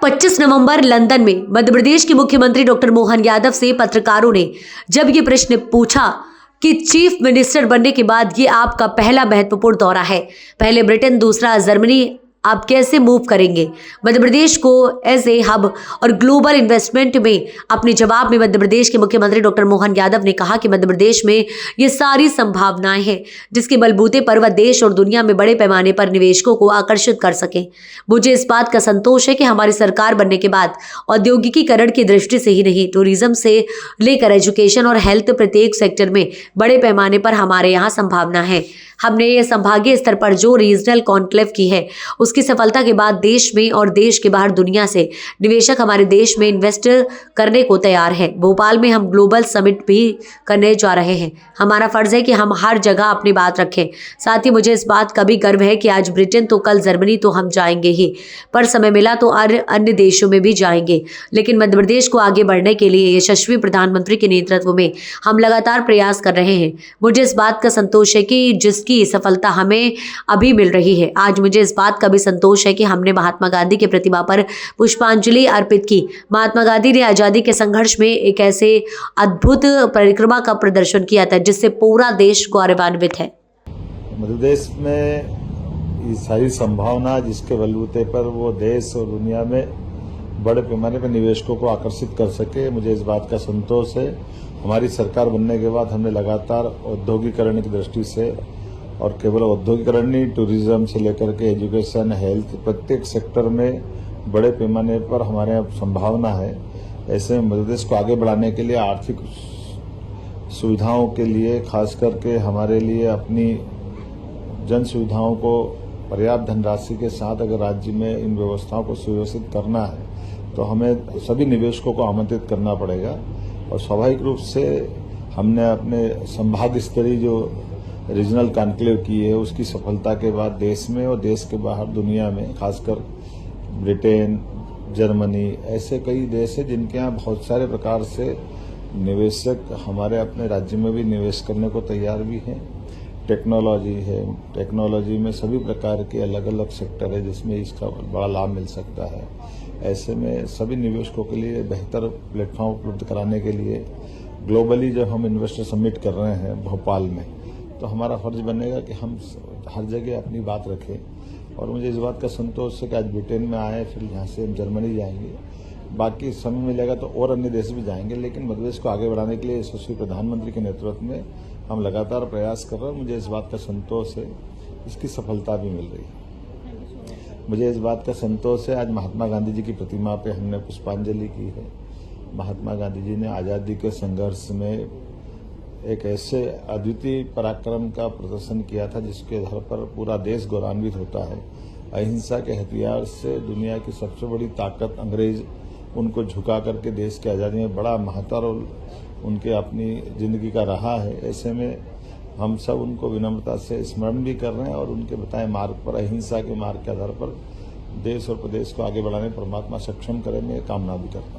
25 नवंबर London में मध्य प्रदेश के मुख्यमंत्री डॉक्टर मोहन यादव से पत्रकारों ने जब ये प्रश्न पूछा कि चीफ मिनिस्टर बनने के बाद ये आपका पहला महत्वपूर्ण दौरा है, पहले ब्रिटेन दूसरा जर्मनी, आप कैसे मूव करेंगे मध्य प्रदेश को एज ए हब और ग्लोबल इन्वेस्टमेंट में। अपने जवाब में मध्य प्रदेश के मुख्यमंत्री डॉक्टर मोहन यादव ने कहा कि मध्य प्रदेश में ये सारी संभावनाएं हैं जिसके बलबूते पर वह देश और दुनिया में बड़े पैमाने पर निवेशकों को आकर्षित कर सके। मुझे इस बात का संतोष है कि हमारी सरकार बनने के बाद औद्योगिकीकरण की दृष्टि से ही नहीं, टूरिज्म से लेकर एजुकेशन और हेल्थ, प्रत्येक सेक्टर में बड़े पैमाने पर हमारे यहाँ संभावना है। हमने ये संभागीय स्तर पर जो रीजनल कॉन्क्लेव की है उसकी सफलता के बाद देश में और देश के बाहर दुनिया से निवेशक हमारे देश में इन्वेस्ट करने को तैयार है। भोपाल में हम ग्लोबल समिट भी करने जा रहे हैं। हमारा फर्ज है कि हम हर जगह अपनी बात रखें। साथ ही मुझे इस बात का भी गर्व है कि आज ब्रिटेन तो कल जर्मनी तो हम जाएंगे ही, पर समय मिला तो अन्य देशों में भी जाएंगे। लेकिन मध्य प्रदेश को आगे बढ़ने के लिए यशस्वी प्रधानमंत्री के नेतृत्व में हम लगातार प्रयास कर रहे हैं। मुझे इस बात का संतोष है कि जिसकी सफलता हमें अभी मिल रही है। आज मुझे इस बात का भी संतोष है कि हमने महात्मा गांधी की प्रतिमा पर पुष्पांजलि अर्पित की। महात्मा गांधी ने आजादी के संघर्ष में एक ऐसे अद्भुत परिक्रमा का प्रदर्शन किया था जिससे पूरा देश गौरवान्वित है। मध्य प्रदेश में ये सारी संभावना जिसके बलबूते पर वो देश और दुनिया में बड़े पैमाने पर निवेशकों को आकर्षित कर सके, मुझे इस बात का संतोष है। हमारी सरकार बनने के बाद हमने लगातार औद्योगिकरण की दृष्टि से, और केवल औद्योगिकरण नहीं, टूरिज्म से लेकर के एजुकेशन, हेल्थ, प्रत्येक सेक्टर में बड़े पैमाने पर हमारे यहाँ संभावना है। ऐसे में मध्य प्रदेश को आगे बढ़ाने के लिए, आर्थिक सुविधाओं के लिए, खास करके हमारे लिए अपनी जन सुविधाओं को पर्याप्त धनराशि के साथ अगर राज्य में इन व्यवस्थाओं को सुव्यवस्थित करना है तो हमें सभी निवेशकों को आमंत्रित करना पड़ेगा। और स्वाभाविक रूप से हमने अपने संभाग स्तरीय जो रीजनल कॉन्क्लेव की है उसकी सफलता के बाद देश में और देश के बाहर दुनिया में, खासकर ब्रिटेन, जर्मनी, ऐसे कई देश हैं जिनके यहाँ बहुत सारे प्रकार से निवेशक हमारे अपने राज्य में भी निवेश करने को तैयार भी हैं। टेक्नोलॉजी है, टेक्नोलॉजी में सभी प्रकार के अलग अलग सेक्टर है जिसमें इसका बड़ा लाभ मिल सकता है। ऐसे में सभी निवेशकों के लिए बेहतर प्लेटफॉर्म उपलब्ध कराने के लिए ग्लोबली जब हम इन्वेस्टर समिट कर रहे हैं भोपाल में, तो हमारा फर्ज बनेगा कि हम हर जगह अपनी बात रखें। और मुझे इस बात का संतोष है कि आज ब्रिटेन में आए, फिर यहाँ से हम जर्मनी जाएंगे, बाकी समय मिलेगा तो और अन्य देश भी जाएंगे। लेकिन मध्य प्रदेश को आगे बढ़ाने के लिए यशस्वी प्रधानमंत्री के नेतृत्व में हम लगातार प्रयास कर रहे हैं। मुझे इस बात का संतोष है, इसकी सफलता भी मिल रही है। मुझे इस बात का संतोष है, आज महात्मा गांधी जी की प्रतिमा पे हमने पुष्पांजलि की है। महात्मा गांधी जी ने आज़ादी के संघर्ष में एक ऐसे अद्वितीय पराक्रम का प्रदर्शन किया था जिसके आधार पर पूरा देश गौरवान्वित होता है। अहिंसा के हथियार से दुनिया की सबसे बड़ी ताकत अंग्रेज उनको झुका करके देश की आज़ादी में बड़ा महत्तर और उनके अपनी जिंदगी का रहा है। ऐसे में हम सब उनको विनम्रता से स्मरण भी कर रहे हैं और उनके बताए मार्ग पर, अहिंसा के मार्ग के आधार पर देश और प्रदेश को आगे बढ़ाने परमात्मा सक्षम करे, मैं कामना भी करता हूँ।